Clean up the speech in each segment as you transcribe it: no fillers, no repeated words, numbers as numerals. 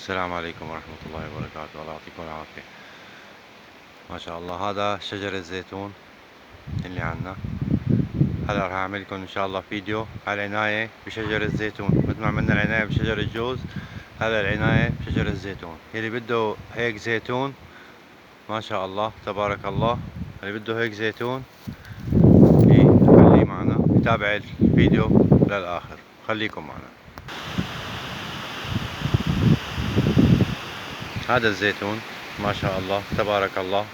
السلام عليكم ورحمة الله وبركاته. الله يعطيكم العافية. ما شاء الله، هذا شجر الزيتون اللي عنا. هلا راح اعمل لكم ان شاء الله فيديو على العناية بشجر الزيتون، مثل ما عملنا العناية بشجر الجوز. هلا العناية بشجر الزيتون. اللي بده هيك زيتون ما شاء الله تبارك الله، اللي بده هيك زيتون خليه معنا يتابع الفيديو للآخر. خليكم معنا. هذا الزيتون ما شاء الله تبارك الله،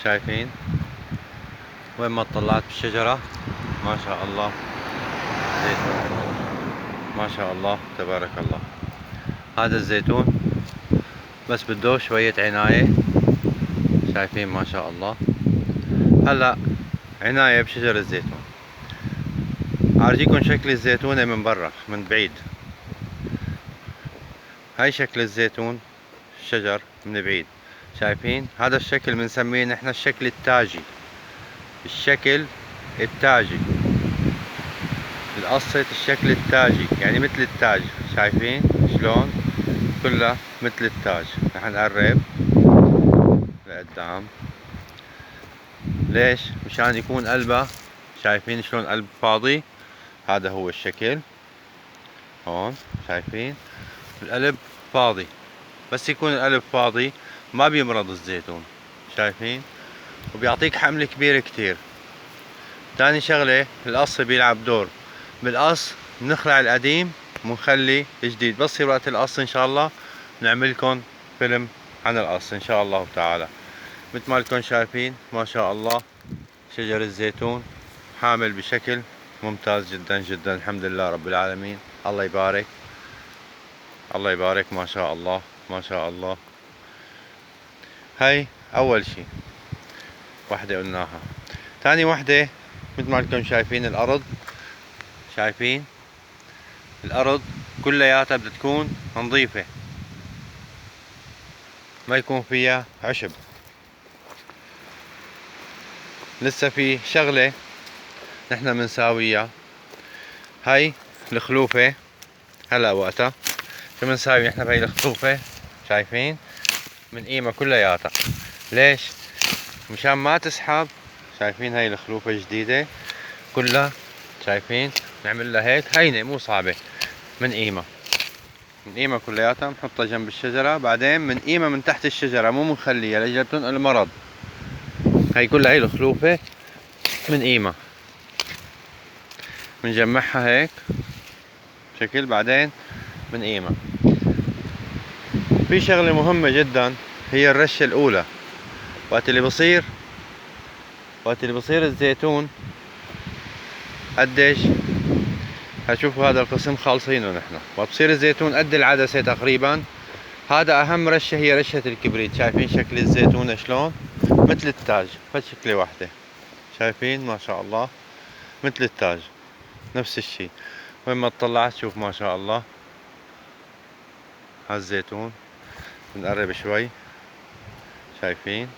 شايفين وين ما طلعت بالشجرة ما شاء الله زيتون، ما شاء الله تبارك الله. هذا الزيتون بس بده شوية عناية، شايفين ما شاء الله. هلا عناية بشجر الزيتون. أرجيكم شكل الزيتونة من برا من بعيد. هاي شكل الزيتون الشجر من بعيد، شايفين. هذا الشكل بنسميه نحن الشكل التاجي، الشكل التاجي، القصة الشكل التاجي، يعني مثل التاج. شايفين شلون كلها مثل التاج. رح نقرب لقدام. ليش؟ مشان يكون قلبه، شايفين شلون قلب فاضي. هذا هو الشكل هون، شايفين القلب فاضي. بس يكون القلب فاضي ما بيمرض الزيتون، شايفين، وبيعطيك حمل كبير كتير. تاني شغلة القص بيلعب دور. بالقص بنخلع القديم ونخلي الجديد. بس يصير وقت القص ان شاء الله نعملكم فيلم عن القص ان شاء الله تعالى. مثل ما لكم شايفين ما شاء الله شجر الزيتون حامل بشكل ممتاز جدا جدا. الحمد لله رب العالمين. الله يبارك، الله يبارك، ما شاء الله ما شاء الله. هاي اول شي وحدة قلناها. تاني وحدة مثل ما لكم شايفين الارض، شايفين الارض كلياتها بدها تكون نظيفة، ما يكون فيها عشب. لسه في شغلة نحن بنساويها. هاي الخلوفة هلا وقتها شو بنساوي نحن بهي الخلوفة، شايفين من قيمة كلياتها. ليش؟ مشان ما تسحب. شايفين هاي الخلوفة جديدة كلها، شايفين نعمل لها هيك هينة مو صعبة. من قيمة، من قيمة كلياتها بنحطها جنب الشجرة. بعدين من قيمة من تحت الشجرة، مو بنخليها لأجل بتنقل مرض. هاي كلها هاي الخلوفة من قيمة بنجمعها هيك بشكل. بعدين من قيمة في شغلة مهمة جدا، هي الرشة الأولى. وقت اللي بصير الزيتون قديش هتشوفوا هذا القسم خالصينه نحن. وقت بصير الزيتون قد العدسة تقريبا. هذا أهم رشة هي رشة الكبريت. شايفين شكل الزيتونة شلون مثل التاج. فد شكلة واحدة، شايفين ما شاء الله مثل التاج. نفس الشي وين ما تطلعت شوف ما شاء الله. هالزيتون بنقرب شوي، شايفين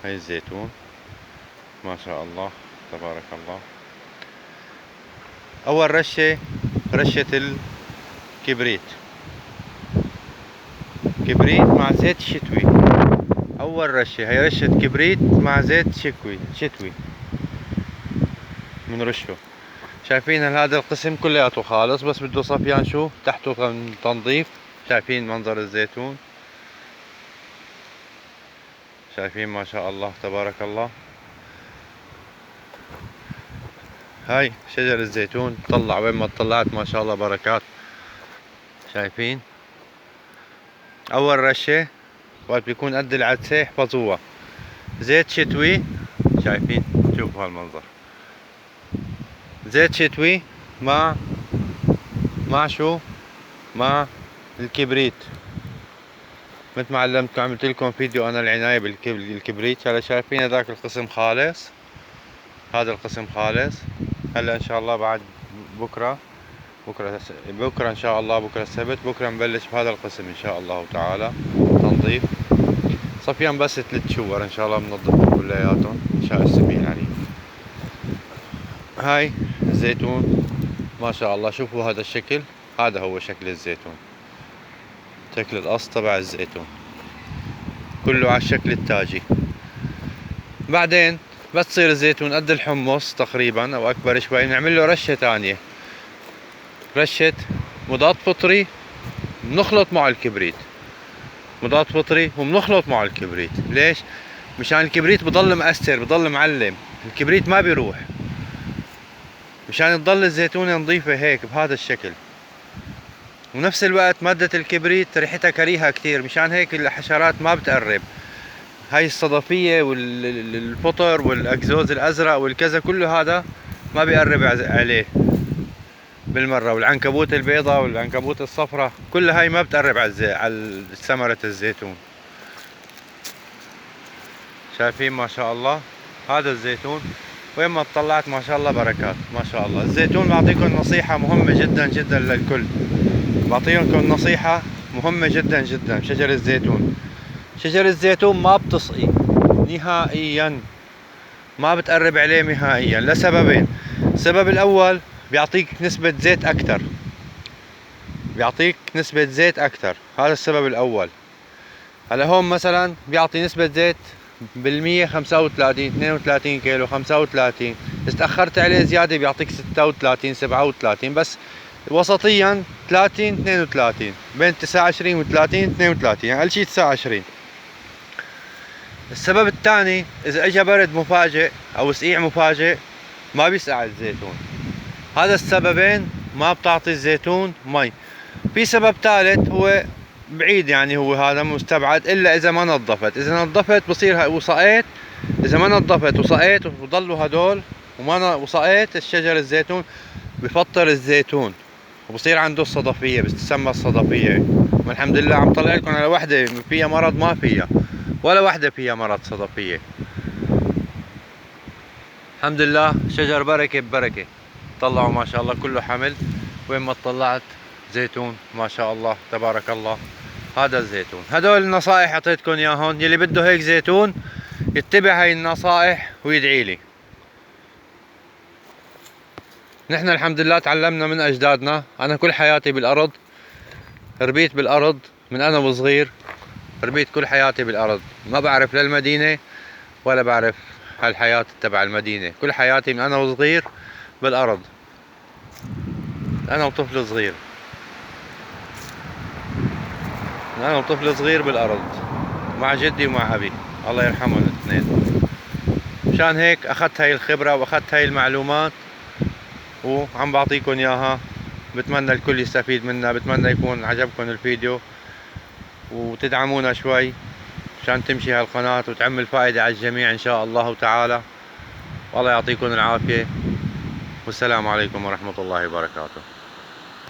هاي الزيتون ما شاء الله تبارك الله. اول رشة رشة الكبريت، كبريت مع زيت شتوي. اول رشة هي رشة كبريت مع زيت شتوي بنرشه. شايفين هذا القسم كلياته خالص، بس بده صفيان شو تحته تنظيف. شايفين منظر الزيتون، شايفين ما شاء الله تبارك الله. هاي شجر الزيتون طلع وين ما طلعت ما شاء الله بركات. شايفين اول رشة وقت بيكون قد العدسة احفظوها زيت شتوي. شايفين شوفوا هالمنظر، زيت شتوي مع شو، مع الكبريت. مثل ما علمتكم عملت لكم فيديو انا العناية بالكبريت. هلا شايفين هذاك القسم خالص، هذا القسم خالص. هلا ان شاء الله بعد بكره ان شاء الله بكره السبت، بكره نبلش بهذا القسم ان شاء الله تعالى تنظيف صفيان. بس 3 شهور ان شاء الله بنظفهم كلياتهم ان شاء السميع العليم. هاي الزيتون ما شاء الله، شوفوا هذا الشكل، هذا هو شكل الزيتون. شكل القص تبع الزيتون كله على الشكل التاجي. بعدين بس تصير الزيتون قد الحمص تقريبا او اكبر شوي، بنعمل له رشة تانية، رشة مضاد فطري، بنخلط معه الكبريت، مضاد فطري وبنخلط معه الكبريت. ليش؟ مشان الكبريت بضل مأثر، بضل معلم، الكبريت ما بيروح، مشان تضل الزيتونة نظيفة هيك بهذا الشكل. ونفس الوقت مادة الكبريت ريحتها كريهة كتير، مشان هيك الحشرات ما بتقرب. هاي الصدفية والفطر والاكزوز الازرق والكذا كله هذا ما بيقرب عليه بالمرة، والعنكبوت البيضاء والعنكبوت الصفراء كل هاي ما بتقرب على ثمرة الزيتون. شايفين ما شاء الله هذا الزيتون وين ما طلعت ما شاء الله بركات ما شاء الله. الزيتون بعطيكم نصيحة مهمة جدا جدا للكل، بعطيكم نصيحة مهمة جدا جدا. شجر الزيتون، شجر الزيتون ما بتسقي نهائيا، ما بتقرب عليه نهائيا لسببين. السبب الاول بيعطيك نسبة زيت اكثر، بيعطيك نسبة زيت اكثر، هذا السبب الاول. هلا هون مثلا بيعطي نسبة زيت بالمية 35 32 كيلو 35، اذا تأخرت عليه زيادة بيعطيك 36 37، بس وسطيا 30 32، بين 29 و 30 32، يعني اقل شي 29. السبب الثاني اذا اجى برد مفاجئ او سقيع مفاجئ ما بيسقع الزيتون، هذا السببين ما بتعطي الزيتون مي. في سبب ثالث هو بعيد، يعني هو هذا مستبعد، الا اذا ما نظفت. اذا نظفت بصير وسقيت، اذا ما نظفت وسقيت وضلوا هدول وسقيت الشجر الزيتون بفطر الزيتون وبصير عنده الصدفية، بتسمى الصدفية. والحمد لله عم طلع لكم على وحدة فيها مرض، ما فيها ولا وحدة فيها مرض صدفية، الحمد لله. شجر بركة ببركة، طلعوا ما شاء الله كله حمل، وين ما طلعت زيتون ما شاء الله تبارك الله. هذا الزيتون، هدول النصائح اعطيتكم اياهم، يلي بده هيك زيتون يتبع هاي النصائح ويدعي لي. نحن الحمد لله تعلمنا من اجدادنا، انا كل حياتي بالارض، ربيت بالارض من انا وصغير، ربيت كل حياتي بالارض، ما بعرف لا المدينة ولا بعرف هالحياة تبع المدينة، كل حياتي من انا وصغير بالارض، انا وطفل صغير، انا وطفل صغير بالارض مع جدي ومع ابي الله يرحمهم الاثنين. مشان هيك اخذت هاي الخبرة واخذت هاي المعلومات وعم بعطيكم اياها، بتمنى الكل يستفيد منها، بتمنى يكون عجبكم الفيديو وتدعمونا شوي مشان تمشي هالقناة وتعمل فائدة على الجميع ان شاء الله تعالى. والله يعطيكم العافية، والسلام عليكم ورحمة الله وبركاته.